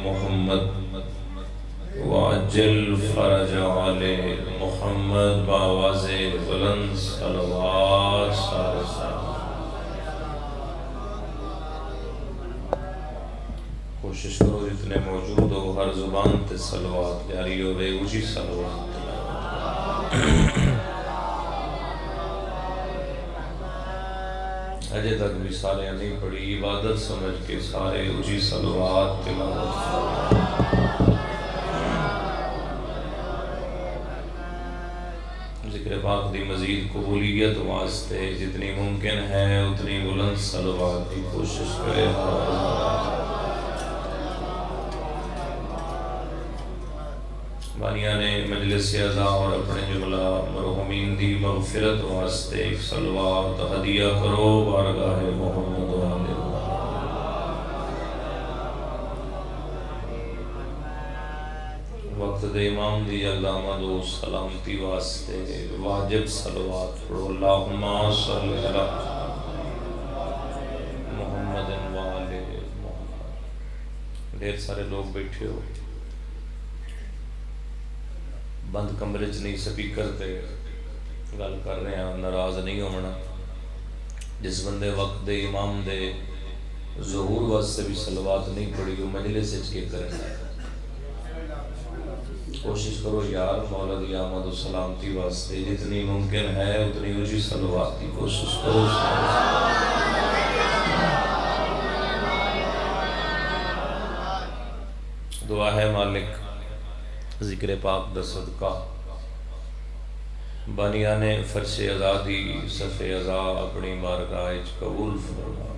محمد وعجل fridge آل محمد باواز بلند صلوات سارے کوشش کرو جتنے موجود ہو ہر زبان تے صلوات جاری ہوئے اونچی صلوات اجے تک بھی سارے نہیں پڑھی عبادت سمجھ کے سارے اونچی صلوات تلاوت ذکر پاک دی مزید قبولیت واسطے جتنی ممکن ہے اتنی بلند صلوات کی کوشش کرے بانیان مجلس اعزا اور اپنے جملہ مرحومین دی مغفرت واسطے ایک صلوات ہدیہ کرو بارگاہ محمد و آل وقت دے امام دی علامہ دو سلامتی واسطے واجب صلوات پڑھو اللہم صلی علی محمد و آل محمد ڈھیر سارے لوگ بیٹھے ہو بند کمرے چ نہیں سپیکر تے گل کر رہے ہیں ناراض نہیں ہونا جس بندے وقت دے امام دے ظہور واسطے بھی صلوات نہیں پڑھی وہ مجلس وچ کے کرے کوشش کرو یار مولا دی آمد و سلامتی واسطے جتنی ممکن ہے اتنی اونچی صلوات کی کوشش کرو دعا ہے مالک ذکر پاک دا صدقہ بانیان فرش ازادی صف ازا اپنی بارگاہ قبول فرما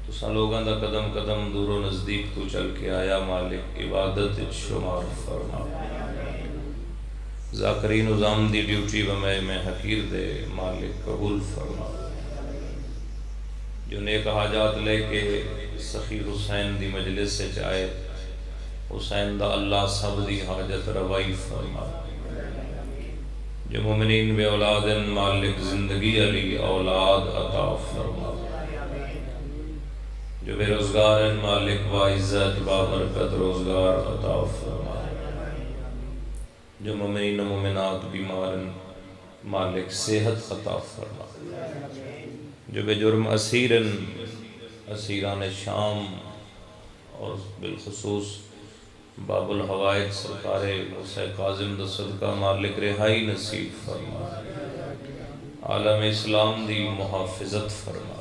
تساں لوگاں دا قدم قدم دور و نزدیک تو چل کے آیا مالک عبادت شمار فرما ذاکرین نظام دی ڈیوٹی میں حقیر دے مالک قبول فرما جو نیک حاجات لے کے سخی حسین دی مجلس سے چاہے حسین دا اللہ سب دی حاجت روائی فرما جو مومنین بے اولاد مالک زندگی علی اولاد عطا فرما جو بے روزگار مالک وعزت بابرکت روزگار عطا فرما جو مومنین و مومنات بیمار مالک صحت عطا فرما جو بے جرم اسیران شام اور بالخصوص باب الحوائج سرکار موسیٰ قاظم دا صدقہ مالک رہائی نصیب فرما عالم اسلام دی محافظت فرما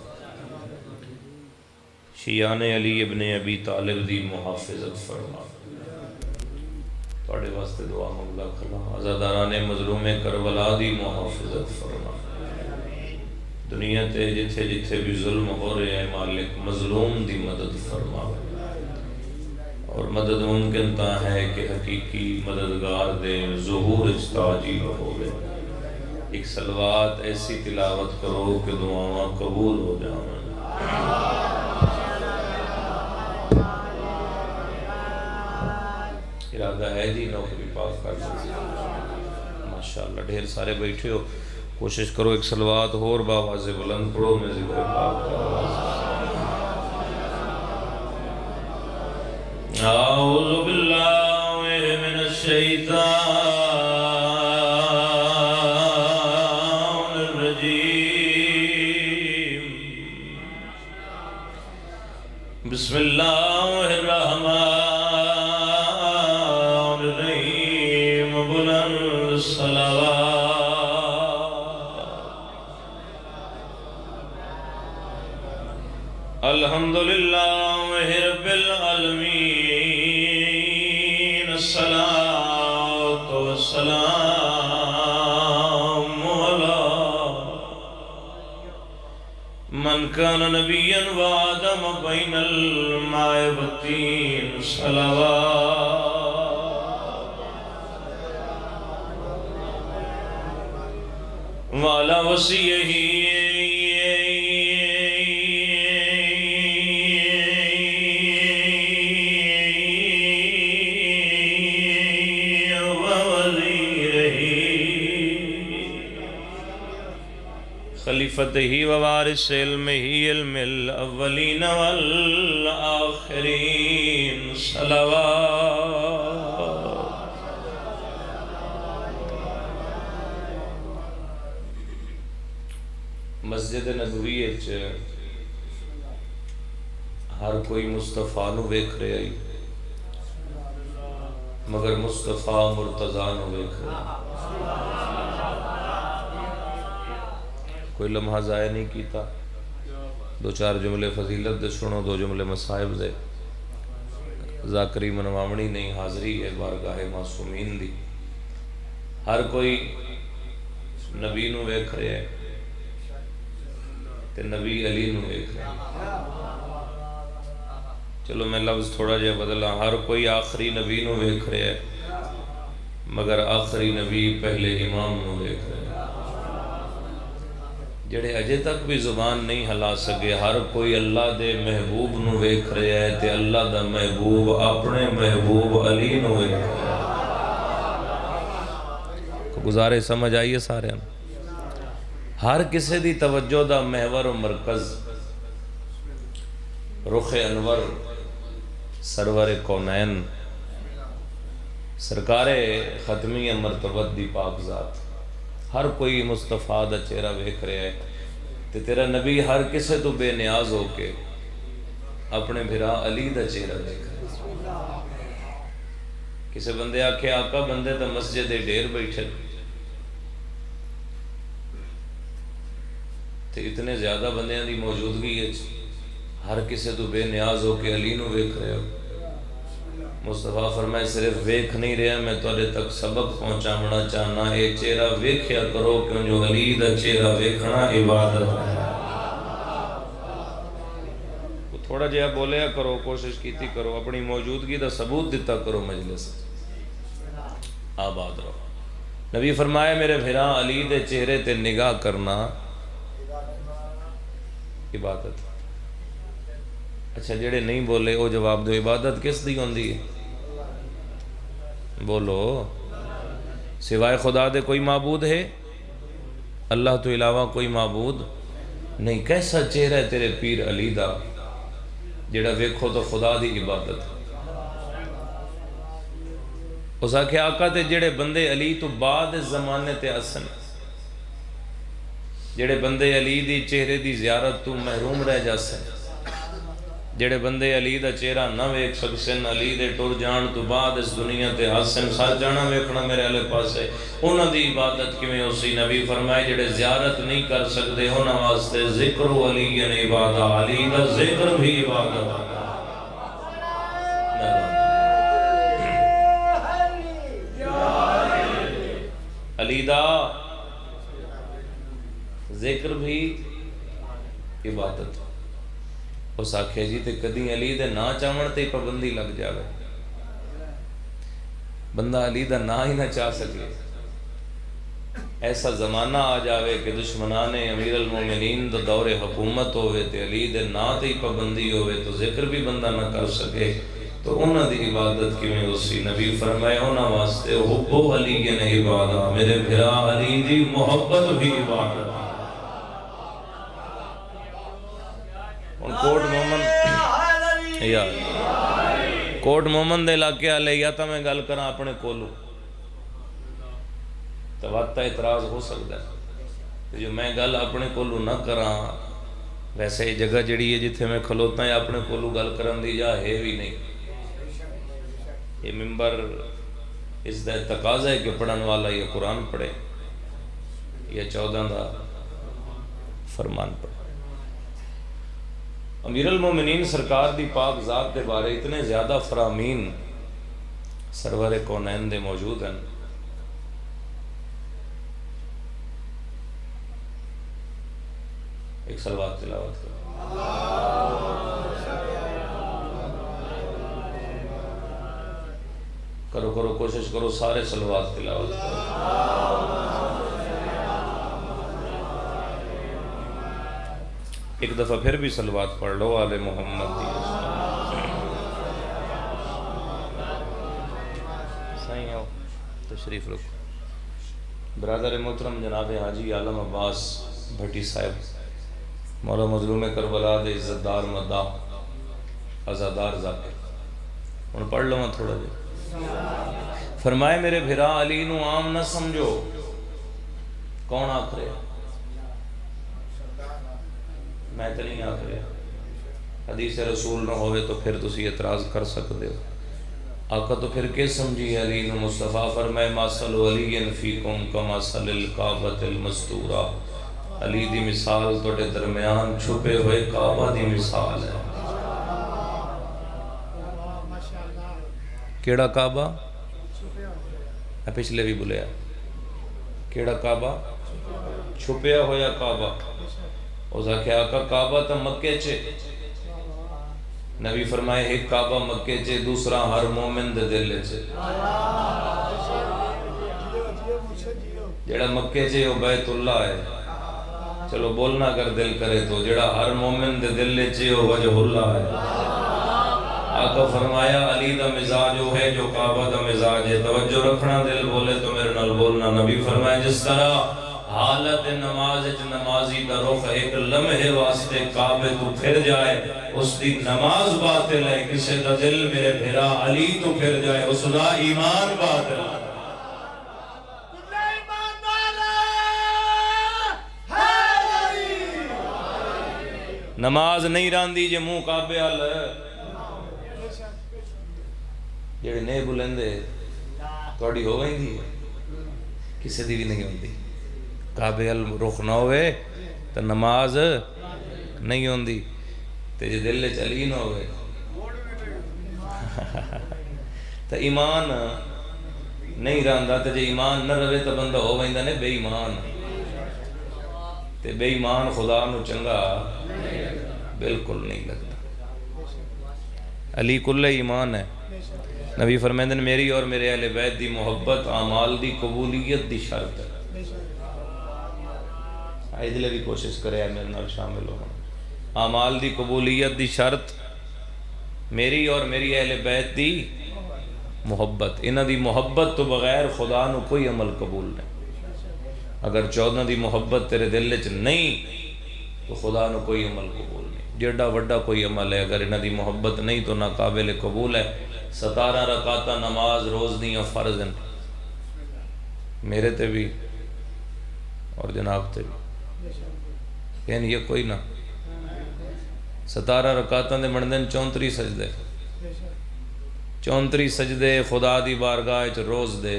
شیعان علی ابن ابی طالب دی محافظت فرما توڑے واسطے دعا مولا کھلا عزاداران مظلوم کربلا دی محافظت فرما دنیا تے جتھے جتھے بھی ظلم ہو رہے ہیں مالک مظلوم دی مدد فرما اور مدد ممکن تا ہے کہ حقیقی مددگار دے ظہور اجتاجی ہوگے ایک صلوات ایسی تلاوت کرو کہ دعاواں قبول ہو جانا ارادہ ہے جی نوکری پاک کر سکتے ماشاءاللہ ڈھیر سارے بیٹھے ہو کوشش کرو ایک صلوات اور باواز بلند پڑھو میں ذکر پاک کا آواز اعوذ باللہ من الشیطان الرجیم بسم اللہ الرحمن الرحیم بلند صلوات الحمدللہ رب العالمین الصلاة والسلام علی من کان نبیا وآدم بین الماء والطین صلوات وعلی وصیہ خلیفتہی ووارث علمہی علم الاولین والآخرین صلوات۔ مسجد نبوی ہر کوئی مصطفیٰ نو ویکھ رہا ہے، مگر مصطفیٰ مرتضیٰ نو ویکھ رہا ہے۔ کوئی لمحہ ضائع نہیں کیتا، دو چار جملے فضیلت دے سنو، دو جملے مصائب دے، ذاکری منواونی نہیں، حاضری ہے بارگاہ معصومین دی۔ ہر کوئی نبی نو ویکھ رہا ہے تے نبی علی نو ویکھ رہا ہے۔ چلو میں لفظ تھوڑا جہا بدلا، ہر کوئی آخری نبی نو ویکھ رہا ہے، مگر آخری نبی پہلے امام نو ویکھ رہا ہے۔ جڑے اجے تک بھی زبان نہیں ہلا سکے، ہر کوئی اللہ دے محبوب نو ویکھ رہا ہے تے اللہ دا محبوب اپنے محبوب علی نو ویکھ رہا ہے۔ گزارے سمجھ آئیے سارے ہم؟ ہر کسے دی توجہ دا محور و مرکز رخ انور سرور کونین سرکار ختمی مرتبت دی پاک ذات۔ ہر کوئی مصطفیٰ دا چہرہ ویکھ رہا ہے تے تیرا نبی ہر کسے تو بے نیاز ہو کے اپنے بھرا علی دا چہرہ ویکھ رہا ہے۔ کسے بندے آکھے آقا بندے تا مسجد ڈیر بیٹھے تے اتنے زیادہ بندیاں دی موجودگی ہے، ہر کسے تو بے نیاز ہو کے علی نو ویکھ رہے ہو۔ مصطفیٰ فرمائے صرف ویکھ نہیں رہا، میں تواڈے تک سبق پہنچاونا چاہنا، اے چہرہ ویکھیا کرو کیوں جو علی دا چہرہ ویکھنا عبادت ہے۔ تھوڑا جہا بولیا کرو، کوشش کیتی کرو، اپنی موجودگی دا ثبوت دیتا کرو، مجلس آباد رہو۔ نبی فرمائے میرے بھیرا علی دے چہرے تے نگاہ کرنا عبادت۔ اچھا جڑے نہیں بولے وہ جواب دو، عبادت کس دی ہوندی ہے؟ بولو، سوائے خدا دے کوئی معبود ہے؟ اللہ تو علاوہ کوئی معبود نہیں۔ کیسا چہرہ ہے تیرے پیر علی دا جڑا ویکھو تو خدا دی عبادت۔ اس آکھے آقا تے جڑے بندے علی تو بعد زمانے تے اسن، جڑے بندے علی دی چہرے دی زیارت تو محروم رہ جاسن، جڑے بندے علی دا چہرہ نہ ویکھ سکسن، علی دے ٹر جان تو بعد اس دنیا تے حسن سر جانا ویکھنا میرے علیہ پاس ہے، انہاں دی عبادت کیویں ہوسی؟ نبی فرمائے جڑے زیارت نہیں کر سکتے انہاں واسطے ذکر علی نے عبادت، علی دا ذکر بھی عبادت۔ علی دا ذکر بھی عبادت۔ اس آکھے جی تے کدی علی دے نا چاہن تے پابندی لگ جاوے، بندہ علی دا نا ہی نہ چاہ سکے، ایسا زمانہ آ جاوے کہ دشمنان امیر المومنین دا دور حکومت ہوئے تے علی دے نا تے پابندی ہوئے تو ذکر بھی بندہ نہ کر سکے، تو انہاں دی عبادت کیویں ہوسی؟ نبی فرمائے انہاں واسطے حب علی نے عبادت، میرے بھرا علی دی محبت بھی عبادت۔ کوٹ مومن دے علاقے والے یا تو میں گل کراں اپنے کولو تو وقت اعتراض ہو سکتا ہے، جو میں گل اپنے کولو نہ کراں، ویسے یہ جگہ جڑی ہے جتھے میں کھلوتا ہے اپنے کولو گل کرن دی جا ہے بھی نہیں۔ یہ ممبر اس دا تقاضا ہے کہ پڑھن والا یہ قرآن پڑھے یا 14 دا فرمان پڑھے۔ امیر المومنین سرکار دی پاک ذات دے بارے اتنے زیادہ فرامین سرور کونین دے موجود ہیں۔ ایک صلوات تلاوت کرو کرو کوشش کرو سارے صلوات تلاوت کرو۔ ایک دفعہ پھر بھی صلوات پڑھ لو آل محمد دی۔ صحیح ہو تشریف رکھو۔ برادر محترم جناب حاجی عالم عباس بھٹی صاحب، مولا مظلوم کربلا دے عزت دار مداح عزادار ذاکر، ہن پڑھ لواں تھوڑا جا۔ فرمائے میرے بھرا علی نو عام نہ سمجھو۔ کون آکھ رہا؟ میں تو نہیں آکھ رہا، حدیث رسول نہ ہوئے تو پھر تسی اعتراض کر سکتے ہو۔ آقا تو پھر کیا سمجھی علی نو مصطفیٰ؟ فرمائے ماسل علی فیکم کماسل الکعبۃ المستورہ، علی دی مثال توڑے درمیان چھپے ہوئے کعبہ دی مثال ہے۔ کیڑا کعبہ؟ میں پچھلے بھی بولیا، کیڑا کعبہ؟ چھپیا ہویا کعبہ۔ اس نے کہا کہ کعبہ تا مکے چے، نبی فرمائے ایک کعبہ مکے چے، دوسرا ہر مومن دے دل چے۔ جڑا مکے چے وہ بیت اللہ ہے، چلو بولنا اگر دل کرے تو، جڑا ہر مومن دے دل چے وہ وجہ اللہ ہے۔ آقا فرمایا علی دا مزاج وہ ہے جو کعبہ دا مزاج ہے۔ توجہ رکھنا، دل بولے تو میرے نال بولنا۔ نبی فرمایا جس طرح حالت نماز نمازی دا رخ ایک لمحے واسطے کعبے تو پھر جائے، اس دی نماز باطل ہے۔ کسی دا دل میرے بھرا علی تو پھر جائے، اس دا ایمان باطل ہے۔ نماز نہیں راندی جے منہ کعبے حال جڑے نہیں بلندے توڑی ہو گئی دی کسی دی بھی نہیں ہوندی۔ کعبے حال رخ نہ ہوئے تو نماز نہیں ہوندی، تے جے دل چلی نہ ہوئے تو ایمان نہیں رہندا۔ تے جے ایمان نہ رہے تو بندہ ہو ویندا نے بے ایمان، تے بے ایمان خدا نو چنگا بالکل نہیں لگتا۔ علی کل ایمان ہے۔ نبی فرمیندن میری اور میرے اہل بیت دی محبت اعمال دی قبولیت دی شرط ہے۔ آئی دلے بھی کوشش کرے ہے میرے نال شامل ہو۔ اعمال دی قبولیت دی شرط میری اور میری اہل بیت دی محبت۔ انہ دی محبت تو بغیر خدا نو کوئی عمل قبول نہیں۔ اگر 14 دی محبت تیرے دل چ نہیں تو خدا نو کوئی عمل قبول نہیں۔ جیڑا وڈا کوئی عمل ہے اگر انہ دی محبت نہیں تو نہ قابل قبول ہے۔ 17 رکعتاں نماز روز دیاں فرض ہیں، میرے تے بھی اور جناب تے بھی، یعنی یہ کوئی نہ 17 رکعتاں دے بندن 34 سجدے، 34 سجدے خدا دی بارگاہ وچ روز دے۔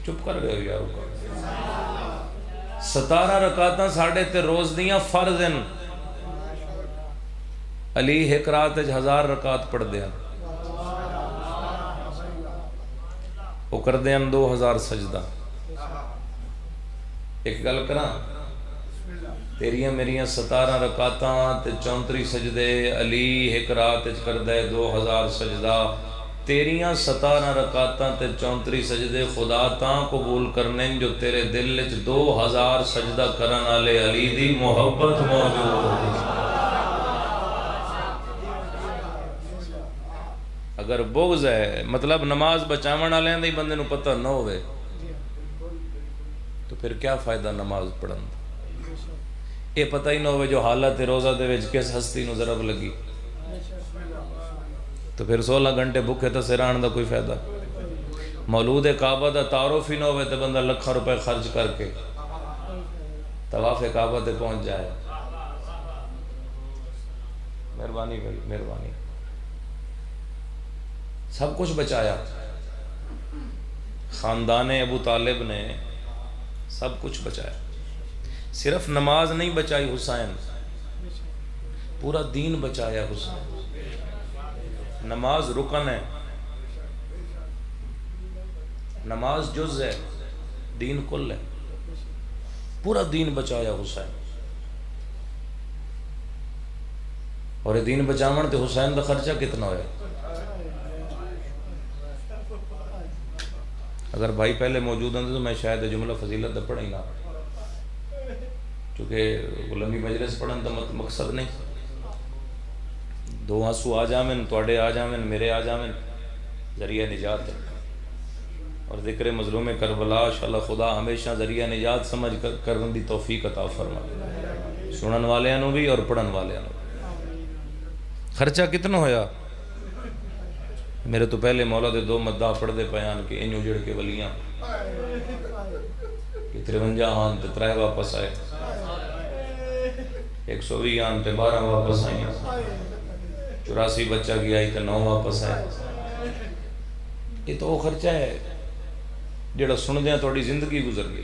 چپ کر گئے یار، 17 رکعتاں ساڑھے تے روز دیاں فرض ہیں۔ علی ایک رات 1000 رکعت پڑھ دیا، وہ کر دیا 2000 سجدہ۔ ایک گل کرا، تیریاں میریاں 17 رکعتاں تے 34 سجدے، علی ایک رات کر دے 2000 سجدہ۔ تیریاں 17 رکعتاں تے 34 سجدے خدا تاں قبول کرنے جو تیرے دل وچ 2000 سجدہ کرن والے علی دی محبت موجود ہوگی۔ اگر بغض ہے، مطلب نماز بچاون والے دی بندے نو پتہ نہ ہوئے تو پھر کیا فائدہ نماز پڑھن دا؟ یہ پتہ ہی نہ ہوئے جو حالت روزہ دے وچ کس ہستی نو ضرب لگی تو پھر 16 گھنٹے بھوکے تو سران دا کوئی فائدہ۔ مولود کعبہ دا تعارف ہی نہ ہوئے تو بندہ لکھاں روپے خرچ کر کے طواف کعبہ تے پہنچ جائے۔ مہربانی بھائی، مہربانی۔ سب کچھ بچایا، خاندان ابو طالب نے سب کچھ بچایا، صرف نماز نہیں بچائی حسین، پورا دین بچایا حسین۔ نماز رکن ہے، نماز جز ہے، دین کل ہے، پورا دین بچایا حسین۔ اور یہ دین بچاون تے حسین دا خرچہ کتنا ہویا؟ اگر بھائی پہلے موجود ہیں تو میں شاید جملہ فضیلت دا پڑھیں گا، چونکہ لمبی مجلس پڑھن دا مقصد نہیں، دو آنسو آ جامن، توڑے آ جامن، میرے آ جامن، ذریعہ نجات ہے۔ اور ذکر مظلوم کربلا انشاءاللہ خدا ہمیشہ ذریعہ نجات سمجھ کرن دی توفیق عطا فرمائے، سنن والے انہوں بھی اور پڑھن والے انہوں۔ خرچہ کتنا ہویا؟ میرے تو پہلے مولا دے 2 مداح پڑھ دے پیان کہ انج اجڑ کے ولیاں کہ 53 آن تے 3 واپس آئے، 120 آن تے 12 واپس آئیں، 84 بچہ گیا ہی تے 9 واپس آئے۔ یہ تو وہ خرچہ ہے جڑا سندیاں تھوڑی زندگی گزر گئی۔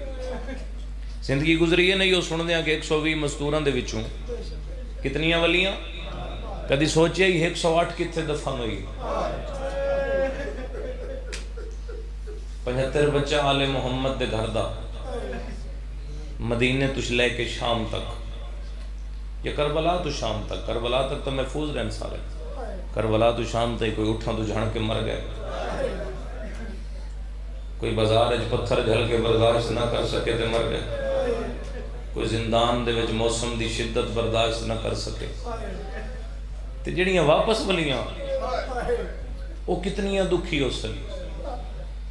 زندگی گزری ہے نہیں وہ سندیاں کہ 120 مزدوراں دے وچوں کتنیاں ولیاں؟ کدی سوچیا ہی 108 کتنے دفن ہوئی؟ 75 بچہ آل محمد دے گھر دا مدینے تش لے کے شام تک، یا کربلا تو شام تک، کربلا تک تو محفوظ رہن سارے، کربلا تو شام تک کوئی اٹھاں تو جھڑ کے مر گئے، کوئی بازار پتھر جھل کے برداشت نہ کر سکے تے مر گئے، کوئی زندان دے وچ موسم دی شدت برداشت نہ کر سکے تے جڑیاں واپس ولیاں وہ کتنیاں دکھی ہو سکیں،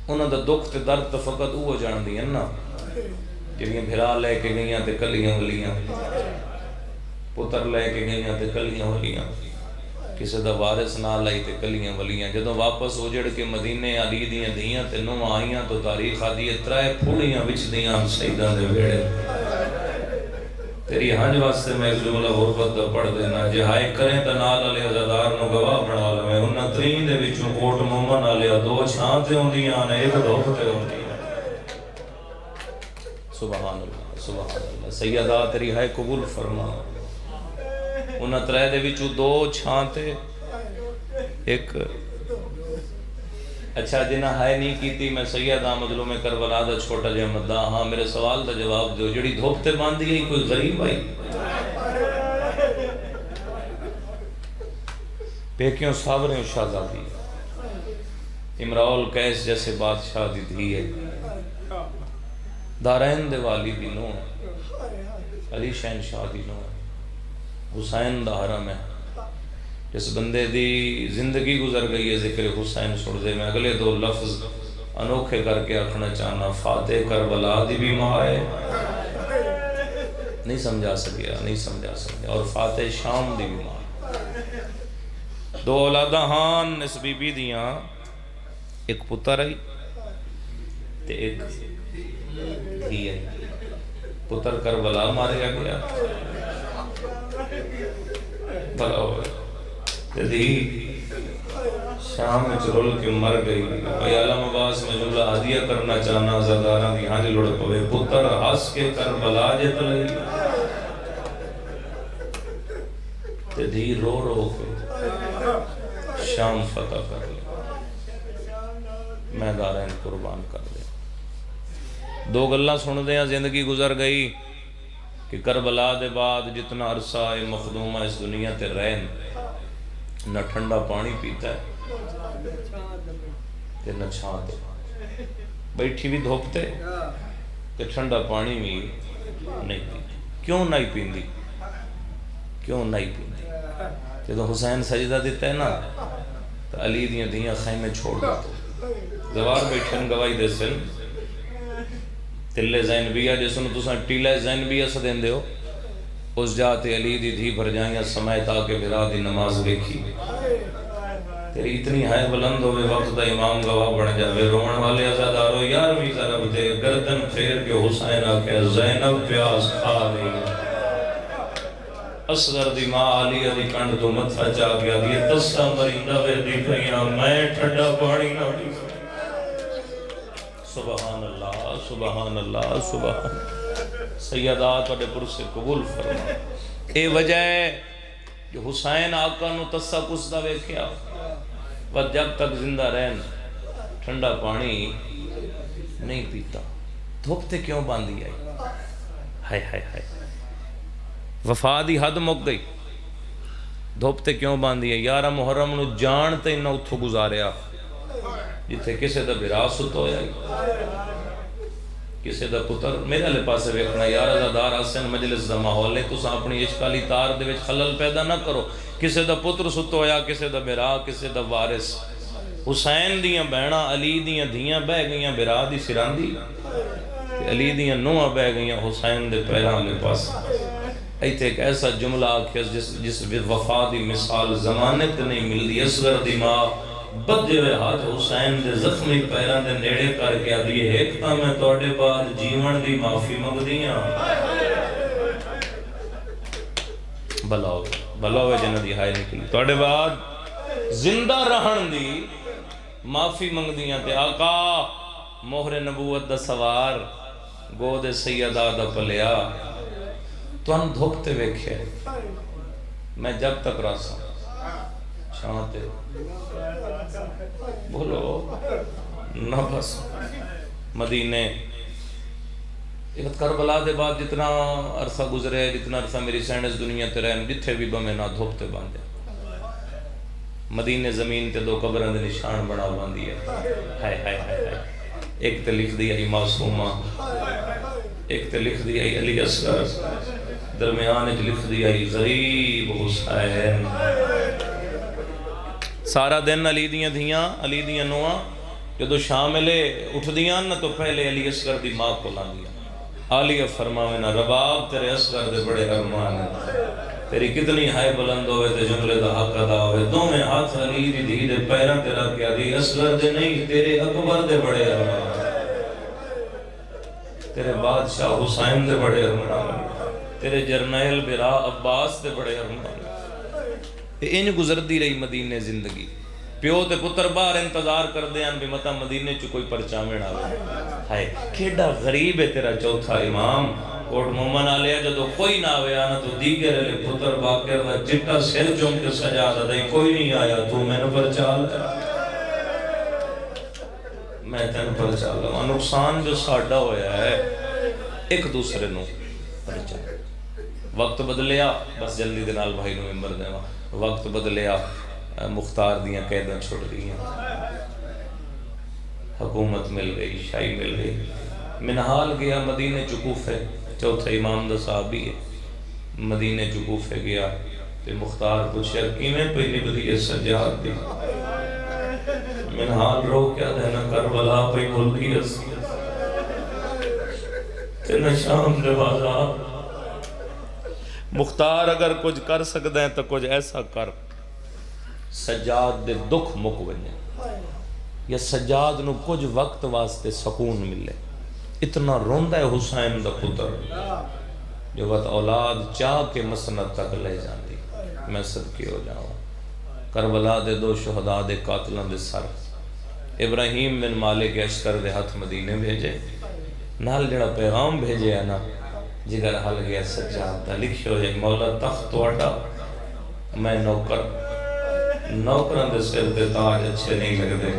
انہاں دا دکھ تے درد تو فقط وہ جان دیاں نا جڑیاں بھرا لے کے گئیاں تے کلیاں ولیاں، پتر لے کے گئیاں تے کلیاں ولیاں، کسے دا وارث نہ لائی تے کلیاں ولیاں۔ جدوں واپس اجڑ کے مدینے علی دیاں دیاں تے نو آئیاں تو تاریخ آدھی 3 پھوڑیاں وچ دیاں سیداں دے ویڑے۔ تیری ہنج واسطے میں ایک جملہ غربت دا پڑھ دینا، جہائے کریں تا نال علی عزادار نو گواہ بنا لویں، انہاں 3 دے وچوں کوٹ مومن علی 2 چھاں تے ہوندیاں نے 1 دھوپ تے ہوندیاں۔ سبحان اللہ سبحان اللہ، سیدہ تیری ہائے قبول فرما، انہاں 3 دے وچوں 2 چھاں تے 1۔ اچھا جنہ ہائے نہیں کیتی، میں سیدہ مظلوم کربلا دا چھوٹا جہا مداح ہاں، میرے سوال دا جواب دیو، جڑی دھوپ تے باندھی گئی کوئی غریب آئی؟ پیکیوں ساوریں شہزادی، امراؤ القیس جیسے بادشاہ دی دھی ہے، دارین دے والی دی نو، علی شہن شاہ دی نو، حسین دا حرم ہے۔ جس بندے دی زندگی گزر گئی ہے ذکر حسین سن دے، میں اگلے 2 لفظ انوکھے کر کے آکھنا چاہنا، فاتح کربلا دی بھی ماں ہے، نہیں سمجھا سکیا، اور فاتح شام دی بھی ماں۔ 2 اولاداں ہاں اس بی بی دیاں، ایک پتر آئی تے ایک دھی آئی۔ پتر کربلا ماریا گیا، بھلا ہوئے، دھی شام میں چرول کے مر گئی۔ بھائی عالم عباس میں جملہ عادیہ کرنا چاہنا، زرداراں کی ہانج لڑ پوے، پتر ہس کے کربلا جت لئی، تے دھی رو رو کے شام فتح کر لے، میں دارین قربان کر لے۔ 2 گلاں سن دیاں زندگی گزر گئی کہ کربلا دے بعد جتنا عرصہ مخدومہ اس دنیا تے رہن، نہ ٹھنڈا پانی پیتا ہے تے نہ چھاں تے بیٹھی بھی دھوپتے تے ٹھنڈا پانی بھی نہیں پیتی۔ کیوں نہیں پیندی؟ کیوں نہیں پیندی؟ جدو حسین سجدہ دیتا ہے نا تو علی دیاں دیاں خیمے چھوڑ دیتے، زوار بیٹھن گواہی دے سن، تلے زینبیہ جسنو تساں ٹیلے زینبیہ سے دین دے ہو، اس جاتے علی دی دھی بھر جائیں سمائے تاکہ برا دی نماز دیکھی، تیری اتنی ہائے بلند ہوئے وقت دا امام گواہ بڑھ جاوے، رومن والے عزادارو 11ویں ضرب دے، گردن پھیر کے حسین آکے زینب پیاس کھا رہی ہے، اصغر دی ماں علی علی کنڈ تو متھا چاہ گیا، یہ تسا مرندہ وے دی کھئیاں، میں ٹھنڈا پانی نہ دی۔ سبحان اللہ سبحان اللہ سبحان اللہ، سیدات وڈے پر سے قبول فرما۔ اے وجہ ہے جو حسین آقا نو تسا کسدا ویکھیا، وہ جب تک زندہ رہن ٹھنڈا پانی نہیں پیتا، دھوپتے کیوں باندھی آئی؟ ہائے ہائے ہائے، وفا دی حد مک گئی، دھوپتے کیوں باندھی آئی؟ 11 محرم نو جانتے نہ اتھو گزاریا جتھے کسے دا بھرا ست ہویا، کسے دا پتر میرے لے پاسے ویکھنا، یار ازادار حسین مجلس دا ماحول ہے، تساں اپنی اشکالی تار دے وچ خلل پیدا نہ کرو، کسے دا پتر ست ہویا، کسے دا بھرا، کسے دا وارث۔ حسین دیاں بہناں علی دیاں دھیاں بہ گئیاں بھرا دی سراندی، علی دیاں نوہاں بہ گئیاں حسین دے پیراں دے پاس، ایتھے ایک ایسا جملہ آکھیا جس وفا دی مثال زمانے تے نہیں ملدی. اصغر دی ماں بدے ہوئے ہاتھ حسین دے زخمی پیران دے نیڑے کر کے آدھی ایک تا میں توڑے بعد جیون دی معافی مگدیاں. بھلا ہوئے جنہ دی ہائے نکلی توڑے بعد زندہ رہن دی معافی مگدیاں. تے آقا مہر نبوت دا سوار گود سیدہ دا پلیا تو ان دھوکتے ویکھے میں جب تک راسا چاہتے بولو نہ بس مدینے. ایک کربلا دے بعد جتنا عرصہ گزرے جتنا عرصہ میری سینس دنیا تے رہن جتھے بھی بمیں نہ دھوکتے باندھے. مدینے زمین تے دو قبران دے نشان بنا باندھی ہے. ہائے ہائے ہائے ہائے. ایک تے لکھ دیا ہی معصومہ, ایک تے لکھ دیا ہی علی اصغر, درمیان ایک لکھ دیا ہی غریب حسین. سارا دن علی دیاں دھیاں علی دیاں نواں جدو شاملے اٹھ دیاں نہ تو پہلے علی اصغر دی ماں کو لاں دیا. عالیہ فرماوے نا رباب تیرے اصغر دے بڑے ارمان ہیں, تیری کتنی ہائے بلند ہوئے تے جملے دا حق ادا ہوئے. دو میں ہاتھ علی دی دھی دے پیران تیرا کیا دی اصغر دے نہیں تیرے اکبر دے بڑے ارمان, تیرے بادشاہ حسین دے بڑے ارمان, تیرے جرنیل برا عباس دے بڑے ارمان. انج گزر دی رہی مدینے زندگی. پیو تے پتر باہر انتظار کر دے ان بھی متا مدینے چ کوئی پرچامن آوے. ہائے کیڈا غریب ہے تیرا چوتھا امام. کوٹ مومن آلیا جدو کوئی نہ آوے آنا تو دیگر علی پتر باقر دا چٹا سر چون کے سجا دا کوئی نہیں آیا تو میں نے پرچال ہے میں تین پرچال ہے. نقصان جو ساڑھا ہویا ہے ایک دوسرے نو پرچال. وقت بدلیا بس جلدی دنال بھائی نو ممبر دیوا. وقت بدلیا مختار دیاں قیداں چھوڑ دیاں, حکومت مل گئی, شاہی مل گئی. منحال گیا مدینے چکوفے, چوتھا امام دا صحابی ہے. مدینے چکوفے گیا تے مختار پوچھا کیویں پہلی بدی سجاد دی. منحال رو کیا دینا کربلا پہ بھول گئی تے نہ شام دے بازار. مختار اگر کچھ کر سکتا ہے تو کچھ ایسا کر سجاد دے دکھ مک ونجے یا سجاد نو کچھ وقت واسطے سکون ملے. اتنا روندہ ہے حسین دا پتر جو وقت اولاد چاہ کے مسند تک لے جاندی. میں صدقے ہو جاؤں کربلا دے دو شہداء دے قاتلوں دے سر ابراہیم بن مالک اشتر دے ہاتھ مدینے بھیجے. نال جڑا پیغام بھیجے ہے نا جگر حل گیا سجاد دا لکھے ہوئے مولا تخت توڑا میں نوکران دے سر دے تاج اچھے نہیں لگ دے.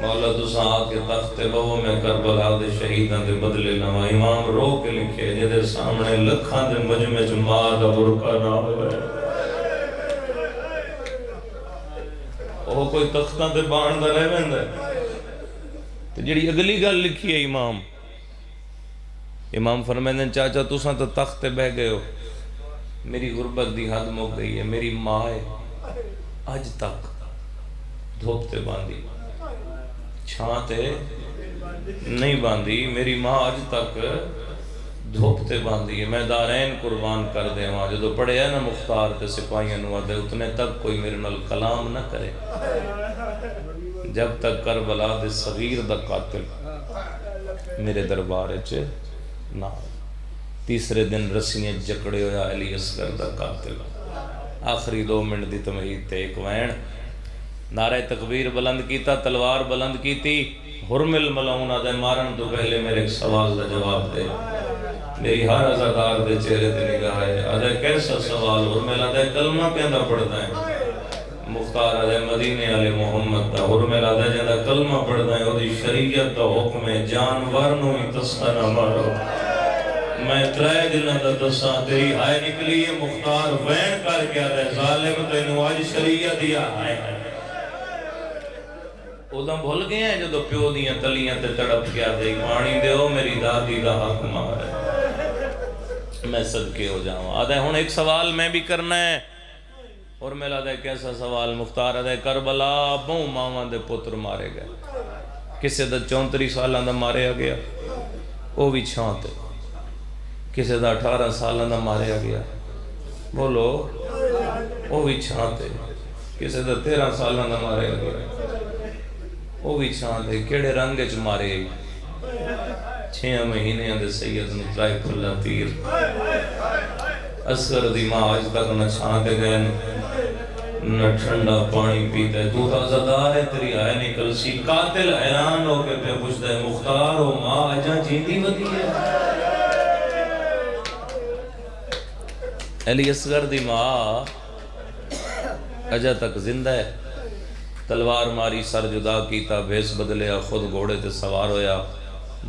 مولا تساں آکے تخت بہو میں کربلا دے شہیدان دے بدلے لما. امام رو کے لکھے جدے سامنے لکھان دے مجمع جماع دا برکہ نہ ہوئے. وہ کوئی تختان دے بان دا رہ بند ہے. تو جڑی اگلی گل لکھی ہے امام فرمائیں چاچا تساں تو تخت بہ گئے ہو, میری غربت دی حد مک گئی ہے. میری ماں ہے آج تک دھوپتے باندھی چھانتے نہیں باندھی. میری ماں آج تک دھوپتے باندھی ہے. میں دارین قربان کر دے وہاں جدو پڑھے ہے نا مختار تے سپاہیاں نو دے اتنے تک کوئی میرے نال کلام نہ کرے جب تک کربلا دے صغیر دا قاتل میرے دربار چ نہ. تیسرے دن رسیاں جکڑے ہویا علی اصغر دا قاتل. آخری 2 منٹ دی تمہید تے ایک وین نعرہ تکبیر بلند کیتا, تلوار بلند کیتی. حرمل ملعون دے مارن تو پہلے میرے ایک سوال دا جواب دے. میری ہر عزادار دے چہرے تے نگاہ ہے. آدھے کیسا سوال؟ حرمل آدھے کلمہ کہندہ پڑھتا ہے. مختار آدھے مدینے علی محمد دا. حرمل آدھے جندہ کلمہ پڑھتا ہے وہ دی شریعت دا حکم ہے جانور نو ہی تسا نہ مارو. میں ترائے دلوں دا دساں تیری ہائے نکلی ہے. مختار وین کر کے آدھے ظالم تینو آج شریعت دیا ہائے. ادھا بھول گئے ہیں جو پیو دیاں تلیاں تے تڑپ کے آدھے پانی دیو میری دادی دا حق مار ہے. میں صدقے ہو جاؤں. آدھے ہون ایک سوال میں بھی کرنا ہے. اور میں آدھے کیسا سوال؟ مختار آدھے کربلا بہوں ماں دے پتر مارے گئے. کسے دا 34 سالہ دا مارے گیا وہ بھی چھانتے. کسی دا 18 سالہ دا ماریا گیا، بولو وہ بھی چھانتے، کسی دا 13 سالہ دا ماریا گیا، وہ بھی چھانتے، کیڑے رنگ چ مارے، 6 مہینے دے سید نترائی کھلا تیر، اصغر دی ماں آج تک نہ چھانتے گئے نہ ٹھنڈا پانی پیتا ہے، تو تازدار ہے تیری آئے نکل سی، قاتل حیران ہو کے پہ پوچھتا ہے مختار ہو ماں آجاں جیندی بدی ہے؟ علی اصغر دی ماں اجا تک زندہ ہے، تلوار ماری سر جدا کیتا، بھیس بدلیا، خود گھوڑے تے سوار ہویا،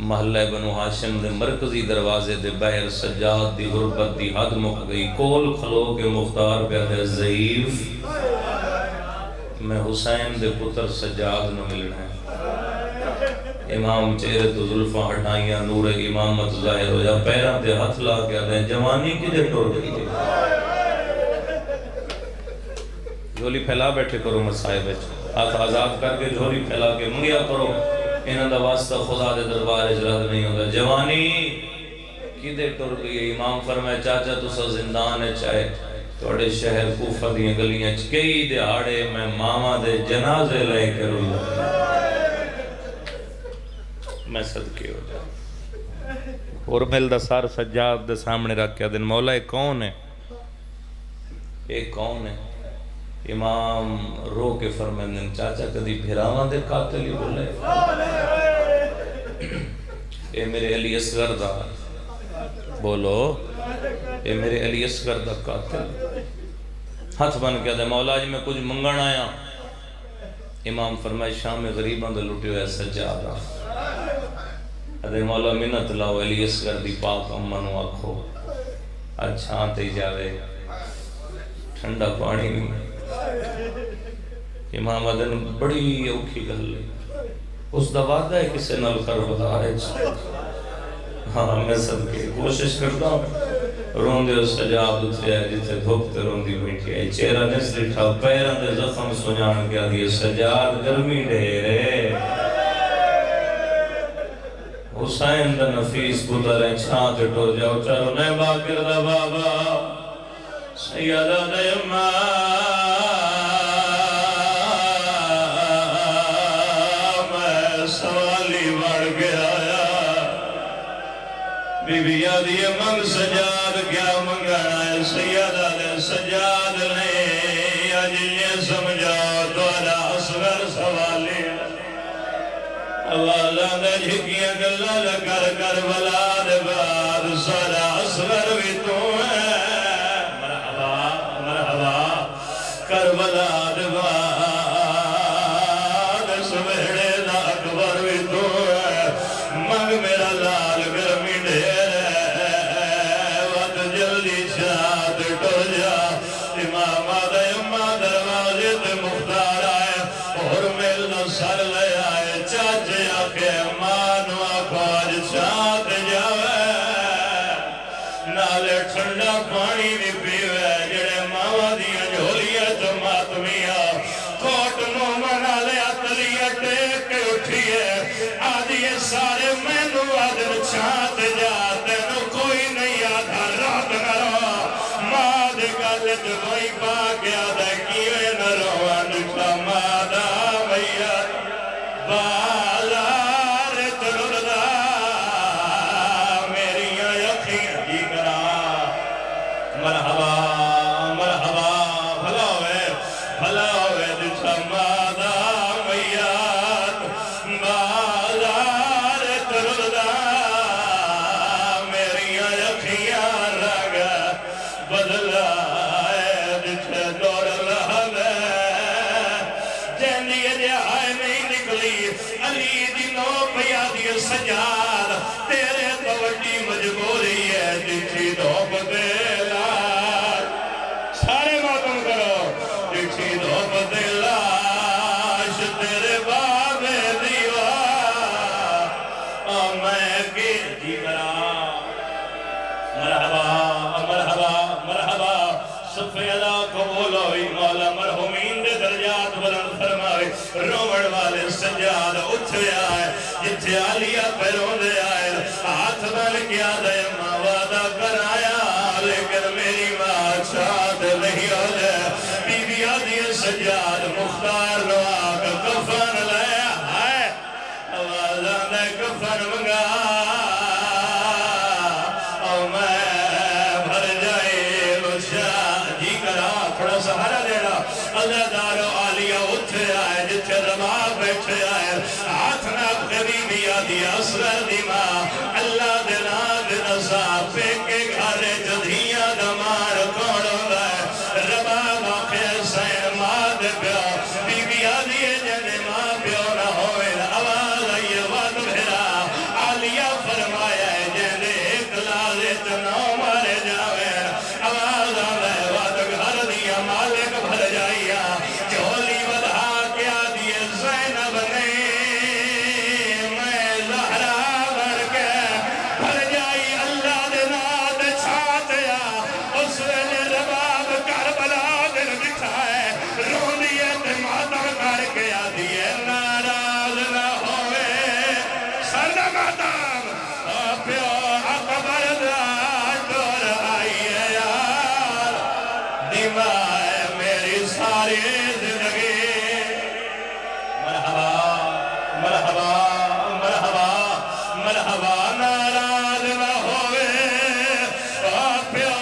محلہ بنو ہاشم دے مرکزی دروازے دے باہر سجاد دی غربت دی حد مک گئی، کول کھلو کے مختار پہ دے ضعیف میں حسین دے پتر سجاد نہ ملنا ہے۔ امام چہرے تو زلفاں ہٹائیاں، نور امامت ظاہر ہو جا، پیران دے ہاتھ لا کے دیں جوانی کی دے ٹور گئی دے، جھولی پھیلا بیٹھے کرو مسائب بیٹھے، ہاتھ آزاد کر کے جھولی پھیلا کے منگیا کرو، انہاں دا واسطہ خدا دے دربار اجرد نہیں ہوگا، جوانی کی دے ٹور گئی۔ امام فرمائے چاچا تسا زندان چاہے توڑے شہر کوفہ دیاں گلیاں چکئی دہاڑے میں ماما دے جنازے لے کے رولا، میں صدقے ہو جا اور مل دا سار سجاد دے سامنے رکھ کے دن مولا ایک کون ہے، ایک کون ہے؟ امام رو کے فرمائے چاچا کدی بھیراوان دے قاتل ہی بولے، اے میرے علی اصغر دا، بولو اے میرے علی اصغر دا قاتل، ہاتھ بن کے دے مولا جی میں کچھ منگن آیا، امام فرمائے شام میں غریباں دے لٹے ہوئے سجادہ، ادھے مولا منت لاؤ علی اصغر دی پاک امانو آکھو اچھا تے جاوے ٹھنڈا پانی نہیں، امام ادھن بڑی اوکھی گل لئی، اس دا وعدہ ہے کسے نال کربلا ہے، ہاں میں صدقے کوشش کرتا ہوں، روندے اس سجاد اترے ہے جتے دھوپتے روندی بیٹھی ہے، چہرہ نسلی تھا پیران دے زخم سنیان کیا دیئے سجاد گرمی ڈھیرے، حسین دا نفیس پتر ہے چھان جٹو جاؤ چارو نئے باکر دا بابا سیدہ دا امام میں سوالی بڑھ کے آیا، بی بی آدھی منگ سجاد کیا منگانا ہے، سیدہ دے سجاد نے آج یہ سمجھا دوارا اصغر سوالی آوازاں دے جھکیاں گلہ لکر کربلا دے بعد سارا اصغر بھی تو ہے، مرحبا مرحبا کربلا دے بعد سویڑے دا اکبر بھی تو ہے، منگ میرا لال گرمی ڈھیر ہے، وقت جلدی شاہد ٹو جا، امام آدھے امہ دروازے تے مختار آئے اور ملنا سر لے آئے، چاچے آکے مانو آکھواج چاہت جاوے، نالے ٹھنڈا پانی بھی پیوے، جڑے ماما دیاں جھولیا تو ماتمیاں، کوٹ نو منا لیا تلیہ ٹیک کے اٹھیے، آدھیے سارے مینو آدھر چاہت جاتے نو کوئی نہیں آدھا رات نہ رو، ماد گلت کوئی پاک آدھا کیوے نہ رو، انشا مادہ بھیا بالار تردا میری یقین کی کرا، مرحبا مرحبا بھلا ہوئے دچھا مادہ میاد بالار تردا میری یقین رگا بدلا دچھے دور لہل جہنی جہاں نہیں نکلی، علی دی نو پیادی سجاد تیرے تو وڈی مجبوری ہے، دکھی دھوپ دیلا سارے ماتم کرو، دکھی دھوپ دیلاش تیرے باب دیوار میں گر جی کرا، مرحبا مرحبا مرحبا سفیدہ قبول ہوئی، مولا مرحومین دے درجات بلند فرمائے، روڑ والے سجاد اٹھے آئے، جتھے آلیہ پیروں دے آئے، ہاتھ بن کیا دے ماں وعدہ کر بادشاہ نہیں ہو جائے بی بی آدھی سجاد مختار لو آگا کفن لے آئے آوازہ نے کفن منگا اور میں بھر جائے بادشاہ جی کرا تھوڑا سہارا دینا اللہ دارو آلیہ اٹھے آئے جتھے زمان بیٹھے آئے ہاتھ نہ قریبی آدھی اصغر دی ماں اللہ دینا دینا صاحب کے گھارے جدھیاں دمار کوڑو گئے ربا واقع سین ماں دے پیو بی بی آدھی جنے ماں پیو نہ ہوئے آواز آئیے واد بھیرا آلیہ فرمایا ہے جنے ایک لازے چنو مارے جاوے آواز آئے واد گھر دیا مالک بھر جائیا چولی بدھا کیا دیے زینب نے میں زہرا بھر کے بھر جائی اللہ دینا دے چھاتیا اس ویلے رباب کربلا دل بٹھائے رون دیئے تے ماتم کر کے آدھیے ناراض نہ ہوئے سردہ ماتم پیو اکبر دا دور آئیے یار دیمائے میری ساری زندگی مرحبا مرحبا مرحبا مرحبا ناراض نہ ہوئے پیو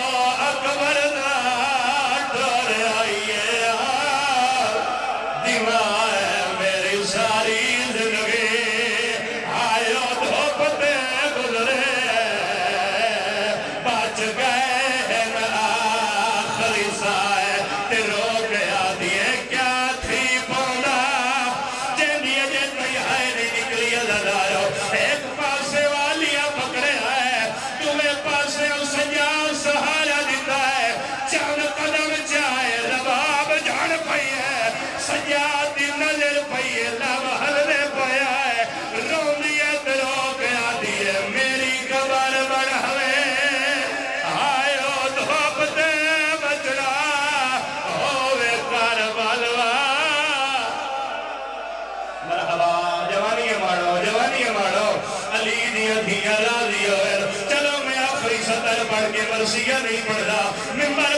اکبر دا دور آئیے یار دیمائے میری ساری زندگی آئیو دھوپتے گزرے بچ گئے آخری سائے تے رو گیا دیئے کیا تھی پوندا جنیے جنی آئے نہیں نکلی ازدارو ایک پاسے والیاں پکڑے آئے تمہیں پاسے سجا سہارا دیتا ہے چند قدم چاہے رباب جان پئی ہے سجا دی نظر پئی ہے لبحل نے پیا ہے رون دیئے تے رو گیا دیئے میری قبر بڑھوے آئیو دھوپتے بچڑا ہوئے کربلوا مرحبا جوانی مارو علی دیا دیا راضی ہوئے چلو میں آخری سطر پڑھ کے مرثیہ نہیں پڑھ رہا ممبر